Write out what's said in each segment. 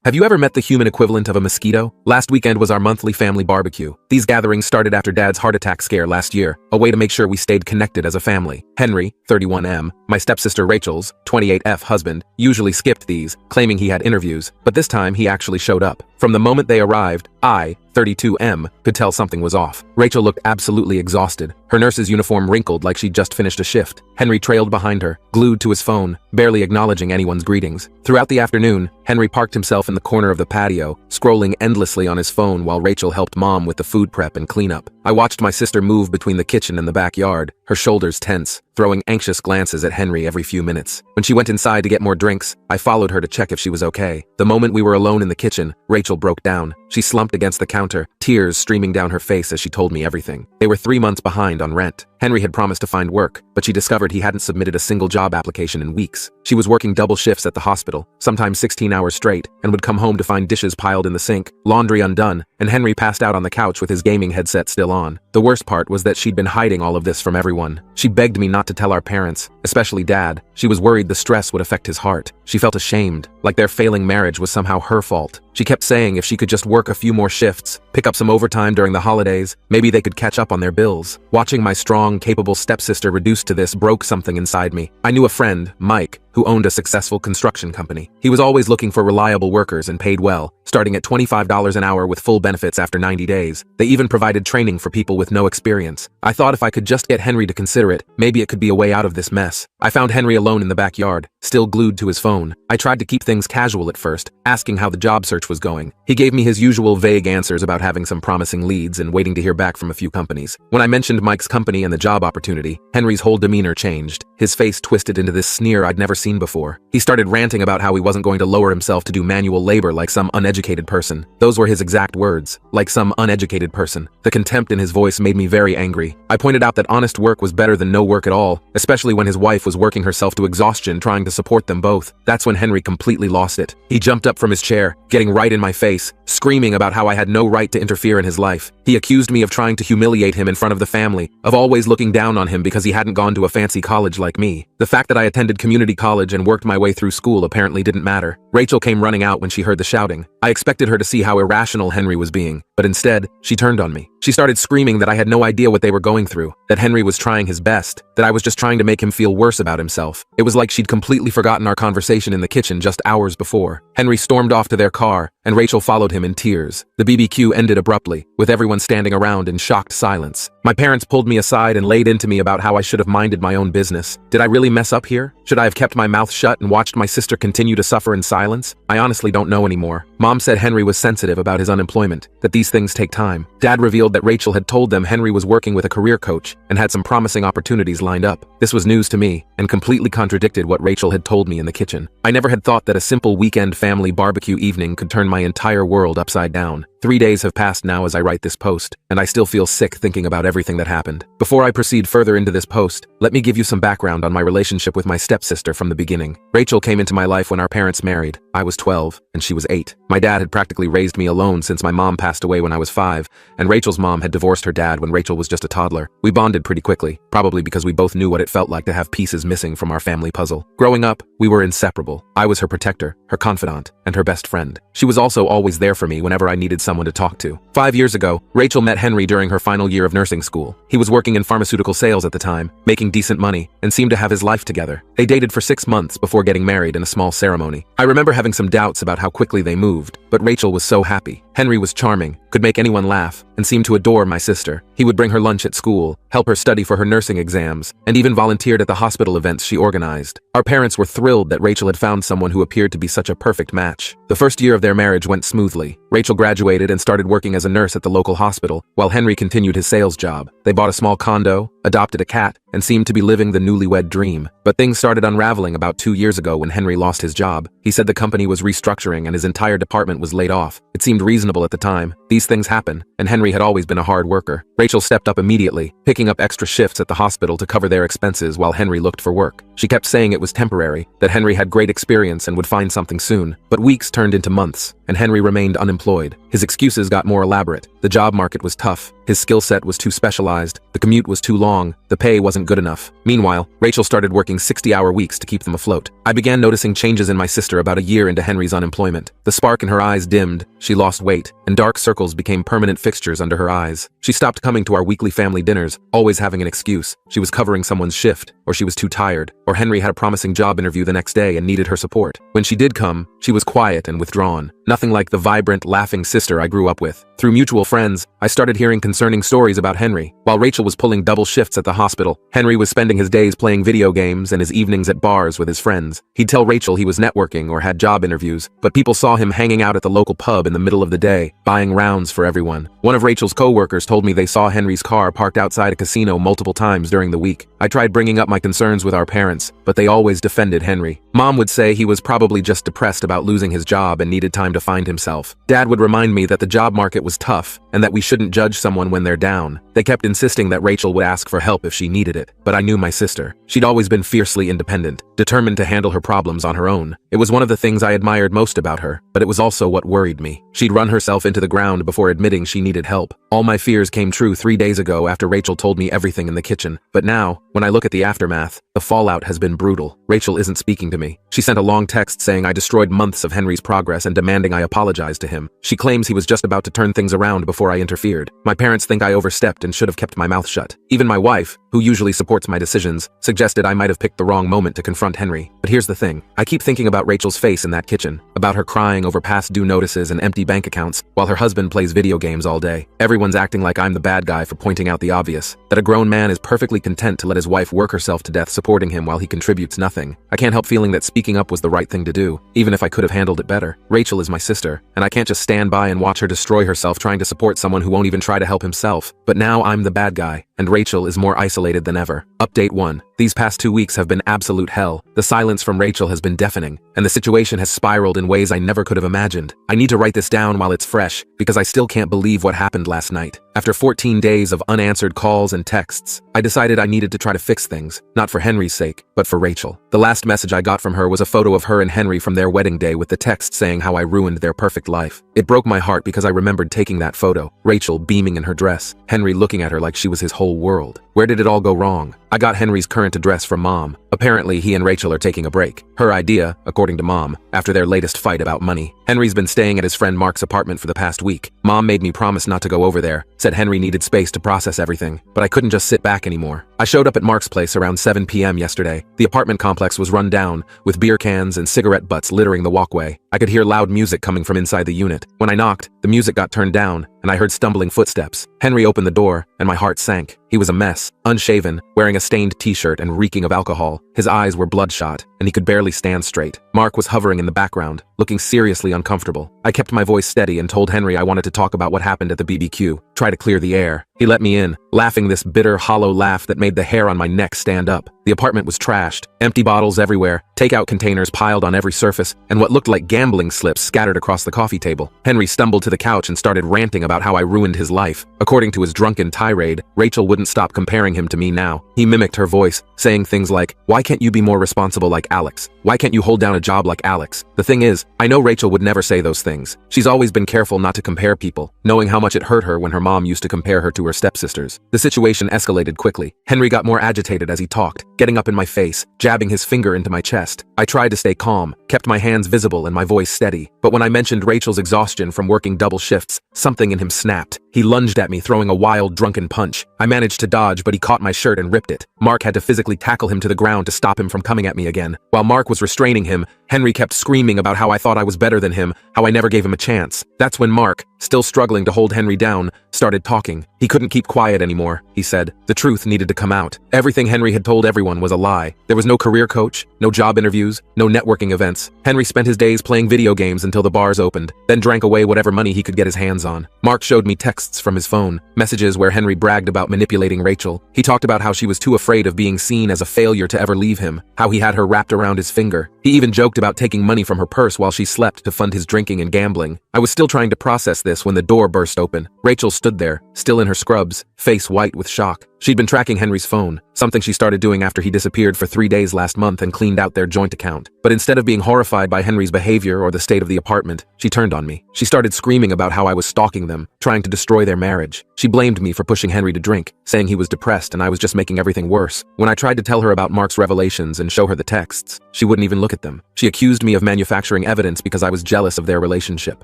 Have you ever met the human equivalent of a mosquito? Last weekend was our monthly family barbecue. These gatherings started after Dad's heart attack scare last year, a way to make sure we stayed connected as a family. Henry, 31M, my stepsister Rachel's, 28F husband, usually skipped these, claiming he had interviews, but this time he actually showed up. From the moment they arrived, I, 32M, could tell something was off. Rachel looked absolutely exhausted. Her nurse's uniform wrinkled like she'd just finished a shift. Henry trailed behind her, glued to his phone, barely acknowledging anyone's greetings. Throughout the afternoon, Henry parked himself in the corner of the patio, scrolling endlessly on his phone while Rachel helped Mom with the food prep and cleanup. I watched my sister move between the kitchen and the backyard, her shoulders tense, throwing anxious glances at Henry every few minutes. When she went inside to get more drinks, I followed her to check if she was okay. The moment we were alone in the kitchen, Rachel broke down. She slumped against the counter, tears streaming down her face as she told me everything. They were 3 months behind on rent. Henry had promised to find work, but she discovered he hadn't submitted a single job application in weeks. She was working double shifts at the hospital, sometimes 16 hours straight, and would come home to find dishes piled in the sink, laundry undone, and Henry passed out on the couch with his gaming headset still on. The worst part was that she'd been hiding all of this from everyone. She begged me not to tell our parents, especially Dad. She was worried the stress would affect his heart. She felt ashamed, like their failing marriage was somehow her fault. She kept saying if she could just work a few more shifts, pick up some overtime during the holidays, maybe they could catch up on their bills. Watching my strong, capable stepsister reduced to this broke something inside me. I knew a friend, Mike, who owned a successful construction company. He was always looking for reliable workers and paid well, starting at $25 an hour with full benefits after 90 days. They even provided training for people with no experience. I thought if I could just get Henry to consider it, maybe it could be a way out of this mess. I found Henry alone in the backyard, still glued to his phone. I tried to keep things casual at first, asking how the job search was going. He gave me his usual vague answers about having some promising leads and waiting to hear back from a few companies. When I mentioned Mike's company and the job opportunity, Henry's whole demeanor changed. His face twisted into this sneer I'd never seen before. He started ranting about how he wasn't going to lower himself to do manual labor like some uneducated person. Those were his exact words, like some uneducated person. The contempt in his voice made me very angry. I pointed out that honest work was better than no work at all, especially when his wife was working herself to exhaustion trying to support them both. That's when Henry completely lost it. He jumped up from his chair, getting right in my face, screaming about how I had no right to interfere in his life. He accused me of trying to humiliate him in front of the family, of always looking down on him because he hadn't gone to a fancy college like me. The fact that I attended community college and worked my way through school apparently didn't matter. Rachel came running out when she heard the shouting. I expected her to see how irrational Henry was being, but instead, she turned on me. She started screaming that I had no idea what they were going through, that Henry was trying his best, that I was just trying to make him feel worse about himself. It was like she'd completely forgotten our conversation in the kitchen just hours before. Henry stormed off to their car, and Rachel followed him in tears. The BBQ ended abruptly, with everyone standing around in shocked silence. My parents pulled me aside and laid into me about how I should have minded my own business. Did I really mess up here? Should I have kept my mouth shut and watched my sister continue to suffer in silence? I honestly don't know anymore. Mom said Henry was sensitive about his unemployment, that these things take time. Dad revealed that Rachel had told them Henry was working with a career coach and had some promising opportunities lined up. This was news to me and completely contradicted what Rachel had told me in the kitchen. I never had thought that a simple weekend family barbecue evening could turn my entire world upside down. 3 days have passed now as I write this post, and I still feel sick thinking about everything that happened. Before I proceed further into this post, let me give you some background on my relationship with my stepsister from the beginning. Rachel came into my life when our parents married. I was 12, and she was 8. My dad had practically raised me alone since my mom passed away when I was 5, and Rachel's mom had divorced her dad when Rachel was just a toddler. We bonded pretty quickly, probably because we both knew what it felt like to have pieces missing from our family puzzle. Growing up, we were inseparable. I was her protector, her confidant, and her best friend. She was also always there for me whenever I needed someone to talk to. 5 years ago, Rachel met Henry during her final year of nursing school. He was working in pharmaceutical sales at the time, making decent money, and seemed to have his life together. They dated for 6 months before getting married in a small ceremony. I remember having some doubts about how quickly they moved, but Rachel was so happy. Henry was charming, could make anyone laugh, and seemed to adore my sister. He would bring her lunch at school, help her study for her nursing exams, and even volunteered at the hospital events she organized. Our parents were thrilled that Rachel had found someone who appeared to be such a perfect match. The first year of their marriage went smoothly. Rachel graduated and started working as a nurse at the local hospital, while Henry continued his sales job. They bought a small condo, adopted a cat, and seemed to be living the newlywed dream. But things started unraveling about 2 years ago when Henry lost his job. He said the company was restructuring and his entire department was laid off. It seemed reasonable at the time. These things happen, and Henry had always been a hard worker. Rachel stepped up immediately, picking up extra shifts at the hospital to cover their expenses while Henry looked for work. She kept saying it was temporary, that Henry had great experience and would find something soon. But weeks turned into months, and Henry remained unemployed. His excuses got more elaborate. The job market was tough. His skill set was too specialized. The commute was too long. The pay wasn't good enough. Meanwhile, Rachel started working 60-hour weeks to keep them afloat. I began noticing changes in my sister about a year into Henry's unemployment. The spark in her eyes dimmed, she lost weight, and dark circles became permanent fixtures under her eyes. She stopped coming to our weekly family dinners, always having an excuse. She was covering someone's shift, or she was too tired, or Henry had a promising job interview the next day and needed her support. When she did come, she was quiet and withdrawn. Nothing like the vibrant, laughing sister I grew up with. Through mutual friends, I started hearing concerning stories about Henry. While Rachel was pulling double shifts at the hospital, Henry was spending his days playing video games and his evenings at bars with his friends. He'd tell Rachel he was networking or had job interviews, but people saw him hanging out at the local pub in the middle of the day, buying rounds for everyone. One of Rachel's co-workers told me they saw Henry's car parked outside a casino multiple times during the week. I tried bringing up my concerns with our parents, but they always defended Henry. Mom would say he was probably just depressed about losing his job and needed time to find himself. Dad would remind me that the job market was tough and that we shouldn't judge someone when they're down. They kept insisting that Rachel would ask for help if she needed it, but I knew my sister. She'd always been fiercely independent, determined to handle her problems on her own. It was one of the things I admired most about her, but it was also what worried me. She'd run herself into the ground before admitting she needed help. All my fears came true 3 days ago after Rachel told me everything in the kitchen. But now, when I look at the aftermath, the fallout has been brutal. Rachel isn't speaking to me. She sent a long text saying I destroyed months of Henry's progress and demanding I apologize to him. She claims he was just about to turn things around before I interfered. My parents think I overstepped and should have kept my mouth shut. Even my wife, who usually supports my decisions, suggested I might have picked the wrong moment to confront Henry. But here's the thing. I keep thinking about Rachel's face in that kitchen, about her crying over past due notices and empty bank accounts, while her husband plays video games all day. Everyone's acting like I'm the bad guy for pointing out the obvious, that a grown man is perfectly content to let his wife work herself to death supporting him while he contributes nothing. I can't help feeling that speaking up was the right thing to do, even if I could have handled it better. Rachel is my sister, and I can't just stand by and watch her destroy herself trying to support someone who won't even try to help himself. But now I'm the bad guy, and Rachel is more isolated than ever. Update 1. These past 2 weeks have been absolute hell. The silence from Rachel has been deafening, and the situation has spiraled in ways I never could have imagined. I need to write this down while it's fresh, because I still can't believe what happened last night. After 14 days of unanswered calls and texts, I decided I needed to try to fix things, not for Henry's sake, but for Rachel. The last message I got from her was a photo of her and Henry from their wedding day with the text saying how I ruined their perfect life. It broke my heart because I remembered taking that photo, Rachel beaming in her dress, Henry looking at her like she was his whole world. Where did it all go wrong? I got Henry's current address from Mom. Apparently, he and Rachel are taking a break. Her idea, according to Mom, after their latest fight about money. Henry's been staying at his friend Mark's apartment for the past week. Mom made me promise not to go over there, said Henry needed space to process everything, but I couldn't just sit back anymore. I showed up at Mark's place around 7 p.m. yesterday. The apartment complex was run down, with beer cans and cigarette butts littering the walkway. I could hear loud music coming from inside the unit. When I knocked, the music got turned down, and I heard stumbling footsteps. Henry opened the door, and my heart sank. He was a mess, unshaven, wearing a stained t-shirt and reeking of alcohol. His eyes were bloodshot, and he could barely stand straight. Mark was hovering in the background, looking seriously uncomfortable. I kept my voice steady and told Henry I wanted to talk about what happened at the BBQ, try to clear the air. He let me in, laughing this bitter, hollow laugh that made the hair on my neck stand up. The apartment was trashed, empty bottles everywhere, takeout containers piled on every surface, and what looked like gambling slips scattered across the coffee table. Henry stumbled to the couch and started ranting about how I ruined his life. According to his drunken tirade, Rachel wouldn't stop comparing him to me now. He mimicked her voice, saying things like, "Why can't you be more responsible like Alex? Why can't you hold down a job like Alex?" The thing is, I know Rachel would never say those things. She's always been careful not to compare people, knowing how much it hurt her when her mom used to compare her to her stepsisters. The situation escalated quickly. Henry got more agitated as he talked, getting up in my face, jabbing his finger into my chest. I tried to stay calm, kept my hands visible and my voice steady. But when I mentioned Rachel's exhaustion from working double shifts, something in him snapped. He lunged at me, throwing a wild, drunken punch. I managed to dodge, but he caught my shirt and ripped it. Mark had to physically tackle him to the ground to stop him from coming at me again. While Mark was restraining him, Henry kept screaming about how I thought I was better than him, how I never gave him a chance. That's when Mark, still struggling to hold Henry down, started talking. He couldn't keep quiet anymore, he said. The truth needed to come out. Everything Henry had told everyone was a lie. There was no career coach, no job interviews, no networking events. Henry spent his days playing video games until the bars opened, then drank away whatever money he could get his hands on. Mark showed me texts from his phone, messages where Henry bragged about manipulating Rachel. He talked about how she was too afraid of being seen as a failure to ever leave him, how he had her wrapped around his finger. He even joked about taking money from her purse while she slept to fund his drinking and gambling. I was still trying to process this when the door burst open. Rachel stood there, still in her scrubs, face white with shock. She'd been tracking Henry's phone, something she started doing after he disappeared for 3 days last month and cleaned out their joint account. But instead of being horrified by Henry's behavior or the state of the apartment, she turned on me. She started screaming about how I was stalking them, trying to destroy their marriage. She blamed me for pushing Henry to drink, saying he was depressed and I was just making everything worse. When I tried to tell her about Mark's revelations and show her the texts, she wouldn't even look at them. She accused me of manufacturing evidence because I was jealous of their relationship.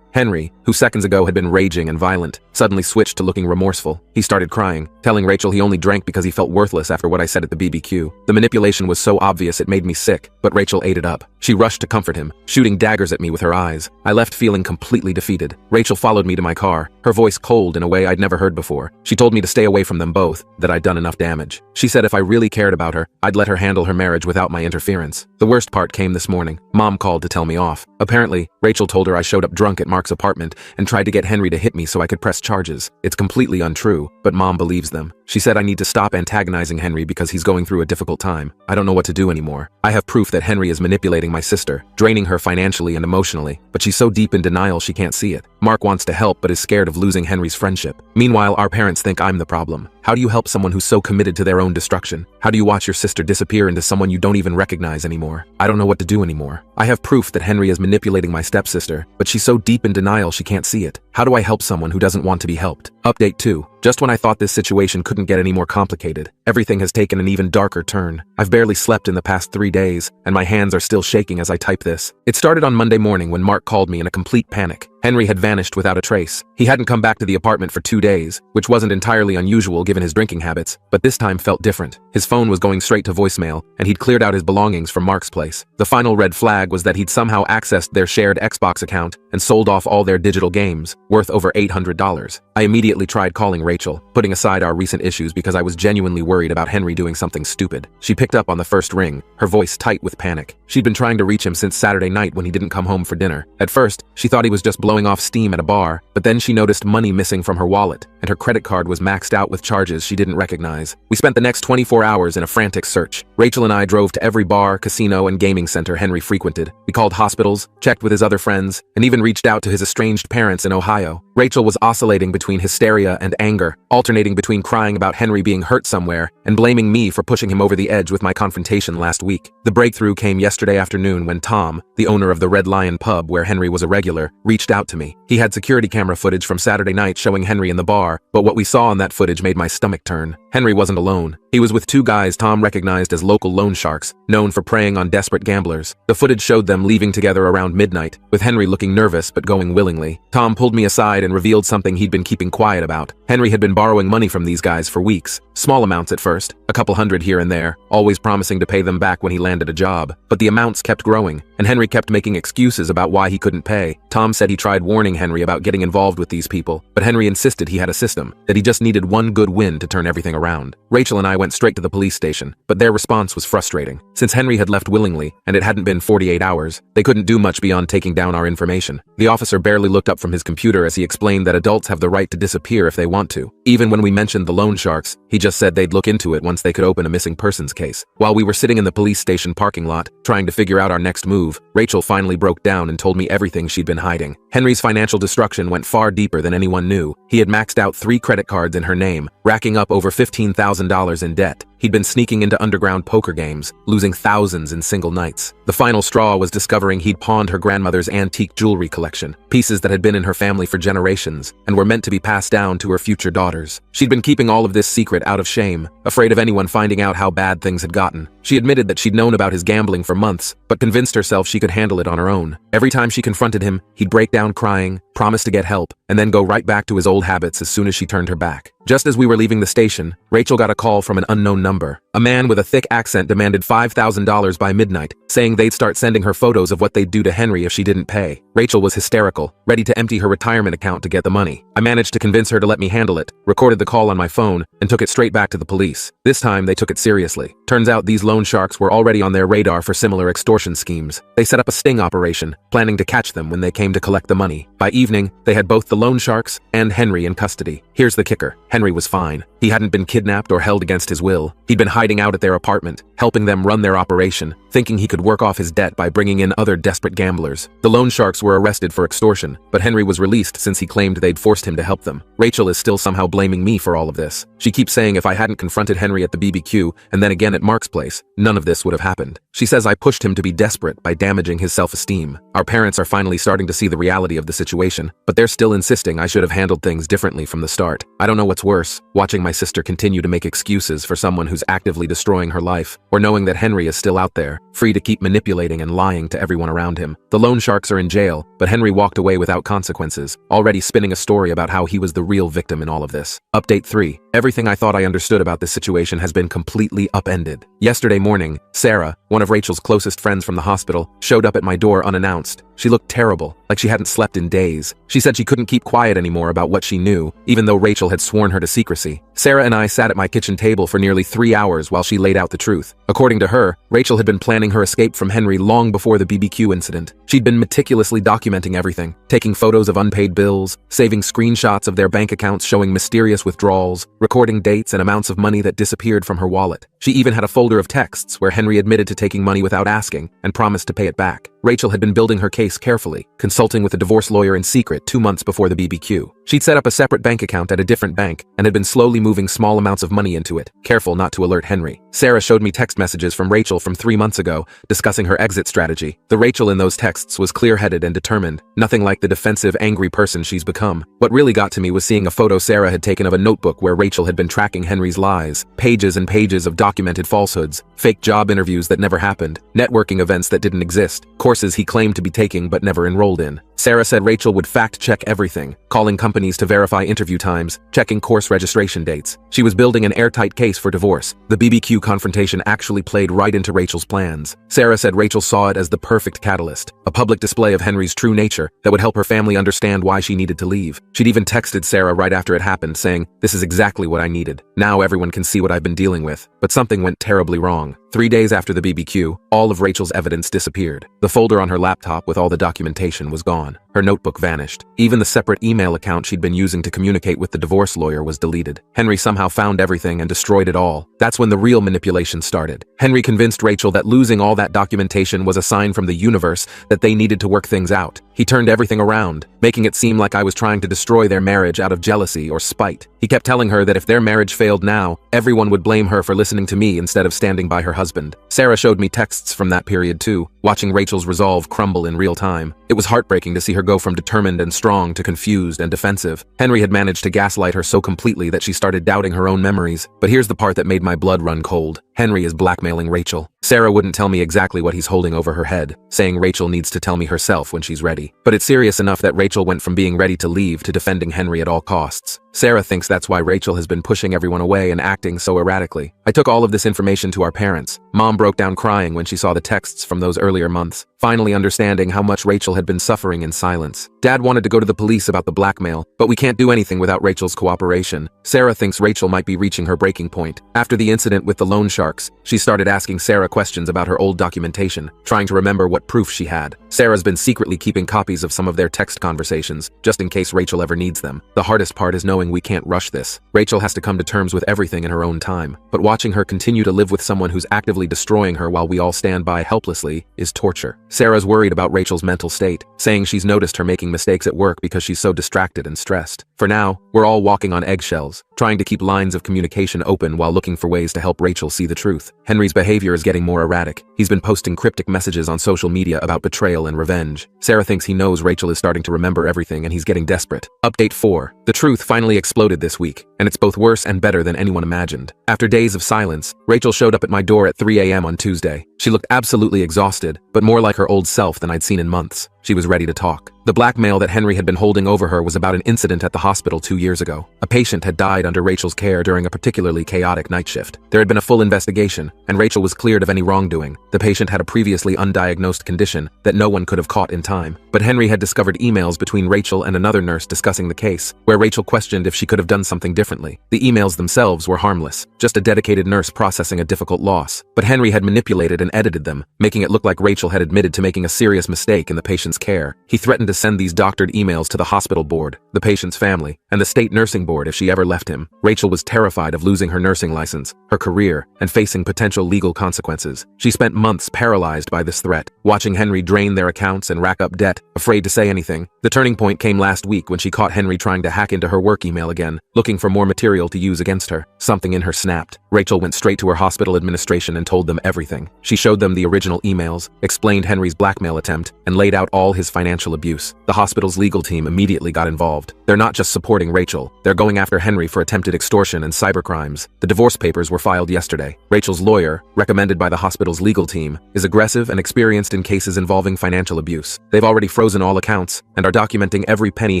Henry, who seconds ago had been raging and violent, suddenly switched to looking remorseful. He started crying, telling Rachel he only drank because he felt worthless after what I said at the BBQ. The manipulation was so obvious it made me sick, but Rachel ate it up. She rushed to comfort him, shooting daggers at me with her eyes. I left feeling completely defeated. Rachel followed me to my car, her voice cold in a way I'd never heard before. She told me to stay away from them both, that I'd done enough damage. She said if I really cared about her, I'd let her handle her marriage without my interference. The worst part came this morning. Mom called to tell me off. Apparently, Rachel told her I showed up drunk at Mark's apartment and tried to get Henry to hit me so I could press charges. It's completely untrue, but Mom believes them. She said I need to stop antagonizing Henry because he's going through a difficult time. I don't know what to do anymore. I have proof that Henry is manipulating my sister, draining her financially and emotionally, but she's so deep in denial she can't see it. Mark wants to help but is scared of losing Henry's friendship. Meanwhile, our parents think I'm the problem. How do you help someone who's so committed to their own destruction? How do you watch your sister disappear into someone you don't even recognize anymore? I don't know what to do anymore. I have proof that Henry is manipulating my stepsister, but she's so deep in denial she can't see it. How do I help someone who doesn't want to be helped? Update 2. Just when I thought this situation couldn't get any more complicated, everything has taken an even darker turn. I've barely slept in the past 3 days, and my hands are still shaking as I type this. It started on Monday morning when Mark called me in a complete panic. Henry had vanished without a trace. He hadn't come back to the apartment for 2 days, which wasn't entirely unusual given his drinking habits, but this time felt different. His phone was going straight to voicemail, and he'd cleared out his belongings from Mark's place. The final red flag was that he'd somehow accessed their shared Xbox account and sold off all their digital games, worth over $800. I immediately tried calling Rachel, putting aside our recent issues because I was genuinely worried about Henry doing something stupid. She picked up on the first ring, her voice tight with panic. She'd been trying to reach him since Saturday night when he didn't come home for dinner. At first, she thought he was just blowing off steam at a bar, but then she noticed money missing from her wallet, and her credit card was maxed out with charges she didn't recognize. We spent the next 24 hours in a frantic search. Rachel and I drove to every bar, casino, and gaming center Henry frequented. We called hospitals, checked with his other friends, and even reached out to his estranged parents in Ohio. Rachel was oscillating between hysteria and anger, alternating between crying about Henry being hurt somewhere and blaming me for pushing him over the edge with my confrontation last week. The breakthrough came yesterday afternoon when Tom, the owner of the Red Lion pub where Henry was a regular, reached out to me. He had security camera footage from Saturday night showing Henry in the bar, but what we saw on that footage made my stomach turn. Henry wasn't alone. He was with 2 guys Tom recognized as local loan sharks, known for preying on desperate gamblers. The footage showed them leaving together around midnight, with Henry looking nervous but going willingly. Tom pulled me aside and revealed something he'd been keeping quiet about. Henry had been borrowing money from these guys for weeks. Small amounts at first, a couple hundred here and there, always promising to pay them back when he landed a job. But the amounts kept growing, and Henry kept making excuses about why he couldn't pay. Tom said he tried warning Henry about getting involved with these people, but Henry insisted he had a system, that he just needed one good win to turn everything around. Rachel and I went straight to the police station, but their response was frustrating. Since Henry had left willingly, and it hadn't been 48 hours, they couldn't do much beyond taking down our information. The officer barely looked up from his computer as he explained that adults have the right to disappear if they want to. Even when we mentioned the loan sharks, he just said they'd look into it once they could open a missing persons case. While we were sitting in the police station parking lot, trying to figure out our next move, Rachel finally broke down and told me everything she'd been hiding. Henry's financial destruction went far deeper than anyone knew. He had maxed out 3 credit cards in her name, racking up over $15,000 in debt. He'd been sneaking into underground poker games, losing thousands in single nights. The final straw was discovering he'd pawned her grandmother's antique jewelry collection, pieces that had been in her family for generations and were meant to be passed down to her future daughters. She'd been keeping all of this secret out of shame, afraid of anyone finding out how bad things had gotten. She admitted that she'd known about his gambling for months, but convinced herself she could handle it on her own. Every time she confronted him, he'd break down crying, promise to get help, and then go right back to his old habits as soon as she turned her back. Just as we were leaving the station, Rachel got a call from an unknown number. A man with a thick accent demanded $5,000 by midnight, saying they'd start sending her photos of what they'd do to Henry if she didn't pay. Rachel was hysterical, ready to empty her retirement account to get the money. I managed to convince her to let me handle it, recorded the call on my phone, and took it straight back to the police. This time, they took it seriously. Turns out these loan sharks were already on their radar for similar extortion schemes. They set up a sting operation, planning to catch them when they came to collect the money. By evening, they had both the loan sharks and Henry in custody. Here's the kicker. Henry was fine. He hadn't been kidnapped or held against his will. He'd been hiding out at their apartment, helping them run their operation, thinking he could work off his debt by bringing in other desperate gamblers. The loan sharks were arrested for extortion, but Henry was released since he claimed they'd forced asked him to help them. Rachel is still somehow blaming me for all of this. She keeps saying if I hadn't confronted Henry at the BBQ and then again at Mark's place, none of this would have happened. She says I pushed him to be desperate by damaging his self-esteem. Our parents are finally starting to see the reality of the situation, but they're still insisting I should have handled things differently from the start. I don't know what's worse, watching my sister continue to make excuses for someone who's actively destroying her life, or knowing that Henry is still out there, free to keep manipulating and lying to everyone around him. The loan sharks are in jail, but Henry walked away without consequences, already spinning a story about how he was the real victim in all of this. Update 3. Everything I thought I understood about this situation has been completely upended. Yesterday morning, Sarah, one of Rachel's closest friends from the hospital, showed up at my door unannounced. She looked terrible, like she hadn't slept in days. She said she couldn't keep quiet anymore about what she knew, even though Rachel had sworn her to secrecy. Sarah and I sat at my kitchen table for nearly 3 hours while she laid out the truth. According to her, Rachel had been planning her escape from Henry long before the BBQ incident. She'd been meticulously documenting everything, taking photos of unpaid bills, saving screenshots of their bank accounts showing mysterious withdrawals, recording dates and amounts of money that disappeared from her wallet. She even had a folder of texts where Henry admitted to taking money without asking and promised to pay it back. Rachel had been building her case carefully, consulting with a divorce lawyer in secret 2 months before the BBQ. She'd set up a separate bank account at a different bank and had been slowly moving small amounts of money into it, careful not to alert Henry. Sarah showed me text messages from Rachel from 3 months ago, discussing her exit strategy. The Rachel in those texts was clear-headed and determined, nothing like the defensive, angry person she's become. What really got to me was seeing a photo Sarah had taken of a notebook where Rachel had been tracking Henry's lies, pages and pages of documented falsehoods, fake job interviews that never happened, networking events that didn't exist, courses he claimed to be taking but never enrolled in. Sarah said Rachel would fact-check everything, calling companies to verify interview times, checking course registration dates. She was building an airtight case for divorce. The BBQ confrontation actually played right into Rachel's plans. Sarah said Rachel saw it as the perfect catalyst, a public display of Henry's true nature that would help her family understand why she needed to leave. She'd even texted Sarah right after it happened, saying, "This is exactly what I needed. Now everyone can see what I've been dealing with." But something went terribly wrong. 3 days after the BBQ, all of Rachel's evidence disappeared. The folder on her laptop with all the documentation was gone. Her notebook vanished. Even the separate email account she'd been using to communicate with the divorce lawyer was deleted. Henry somehow found everything and destroyed it all. That's when the real manipulation started. Henry convinced Rachel that losing all that documentation was a sign from the universe that they needed to work things out. He turned everything around, making it seem like I was trying to destroy their marriage out of jealousy or spite. He kept telling her that if their marriage failed now, everyone would blame her for listening to me instead of standing by her husband. Sarah showed me texts from that period too, watching Rachel's resolve crumble in real time. It was heartbreaking to see her go from determined and strong to confused and defensive. Henry had managed to gaslight her so completely that she started doubting her own memories. But here's the part that made my blood run cold. Henry is blackmailing Rachel. Sarah wouldn't tell me exactly what he's holding over her head, saying Rachel needs to tell me herself when she's ready. But it's serious enough that Rachel went from being ready to leave to defending Henry at all costs. Sarah thinks that's why Rachel has been pushing everyone away and acting so erratically. I took all of this information to our parents. Mom broke down crying when she saw the texts from those earlier months, finally understanding how much Rachel had been suffering in silence. Dad wanted to go to the police about the blackmail, but we can't do anything without Rachel's cooperation. Sarah thinks Rachel might be reaching her breaking point. After the incident with the loan sharks, she started asking Sarah questions about her old documentation, trying to remember what proof she had. Sarah's been secretly keeping copies of some of their text conversations, just in case Rachel ever needs them. The hardest part is knowing we can't rush this. Rachel has to come to terms with everything in her own time, but watching her continue to live with someone who's actively destroying her while we all stand by helplessly is torture. Sarah's worried about Rachel's mental state, saying she's noticed her making mistakes at work because she's so distracted and stressed. For now, we're all walking on eggshells, trying to keep lines of communication open while looking for ways to help Rachel see the truth. Henry's behavior is getting more erratic. He's been posting cryptic messages on social media about betrayal and revenge. Sarah thinks he knows Rachel is starting to remember everything and he's getting desperate. Update 4. The truth finally exploded this week, and it's both worse and better than anyone imagined. After days of silence, Rachel showed up at my door at 3 a.m. on Tuesday. She looked absolutely exhausted, but more like her old self than I'd seen in months. She was ready to talk. The blackmail that Henry had been holding over her was about an incident at the hospital 2 years ago. A patient had died under Rachel's care during a particularly chaotic night shift. There had been a full investigation, and Rachel was cleared of any wrongdoing. The patient had a previously undiagnosed condition that no one could have caught in time. But Henry had discovered emails between Rachel and another nurse discussing the case, where Rachel questioned if she could have done something differently. The emails themselves were harmless, just a dedicated nurse processing a difficult loss. But Henry had manipulated and edited them, making it look like Rachel had admitted to making a serious mistake in the patient's care. He threatened to send these doctored emails to the hospital board, the patient's family, and the state nursing board if she ever left him. Rachel was terrified of losing her nursing license, her career, and facing potential legal consequences. She spent months paralyzed by this threat, watching Henry drain their accounts and rack up debt, afraid to say anything. The turning point came last week when she caught Henry trying to hack into her work email again, looking for more material to use against her. Something in her snapped. Rachel went straight to her hospital administration and told them everything. She showed them the original emails, explained Henry's blackmail attempt, and laid out all his financial abuse. The hospital's legal team immediately got involved. They're not just supporting Rachel, they're going after Henry for attempted extortion and cybercrimes. The divorce papers were filed yesterday. Rachel's lawyer, recommended by the hospital's legal team, is aggressive and experienced in cases involving financial abuse. They've already frozen all accounts and are documenting every penny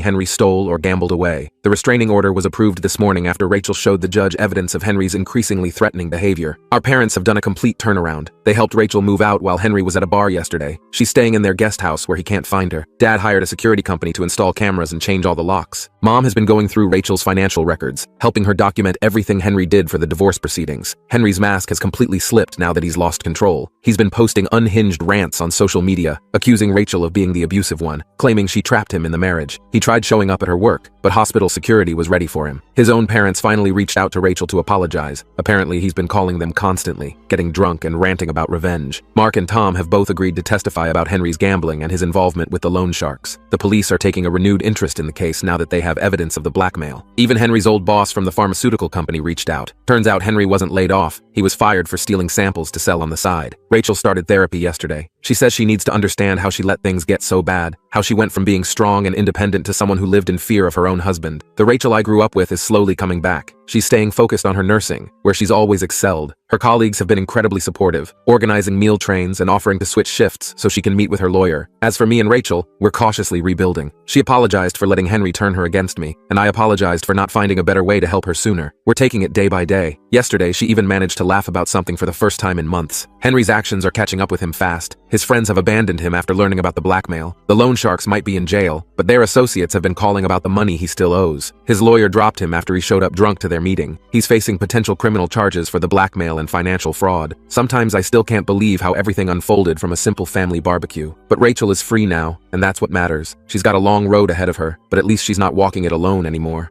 Henry stole or gambled away. The restraining order was approved this morning after Rachel showed the judge evidence of Henry's increasingly threatening behavior. Our parents have done a complete turnaround. They helped Rachel move out while Henry was at a bar yesterday. She's staying in their guest house where he can't find her. Dad hired a security company to install cameras and change all the locks. Mom has been going through Rachel's financial records, helping her document everything Henry did for the divorce proceedings. Henry's mask has completely slipped now that he's lost control. He's been posting unhinged rants on social media, accusing Rachel of being the abusive one, claiming she trapped him in the marriage. He tried showing up at her work, but hospital security was ready for him. His own parents finally reached out to Rachel to apologize. Apparently, he's been calling them constantly, getting drunk and ranting about revenge. Mark and Tom have both agreed to testify about Henry's gambling and his involvement with the loan sharks. The police are taking a renewed interest in the case now that they have evidence of the blackmail. Even Henry's old boss from the pharmaceutical company reached out. Turns out Henry wasn't laid off. He was fired for stealing samples to sell on the side. Rachel started therapy yesterday. She says she needs to understand how she let things get so bad, how she went from being strong and independent to someone who lived in fear of her own husband. The Rachel I grew up with is slowly coming back. She's staying focused on her nursing, where she's always excelled. Her colleagues have been incredibly supportive, organizing meal trains and offering to switch shifts so she can meet with her lawyer. As for me and Rachel, we're cautiously rebuilding. She apologized for letting Henry turn her against me, and I apologized for not finding a better way to help her sooner. We're taking it day by day. Yesterday, she even managed to laugh about something for the first time in months. Henry's actions are catching up with him fast. His friends have abandoned him after learning about the blackmail. The loan sharks might be in jail, but their associates have been calling about the money he still owes. His lawyer dropped him after he showed up drunk to their meeting. He's facing potential criminal charges for the blackmail and financial fraud. Sometimes I still can't believe how everything unfolded from a simple family barbecue. But Rachel is free now, and that's what matters. She's got a long road ahead of her, but at least she's not walking it alone anymore.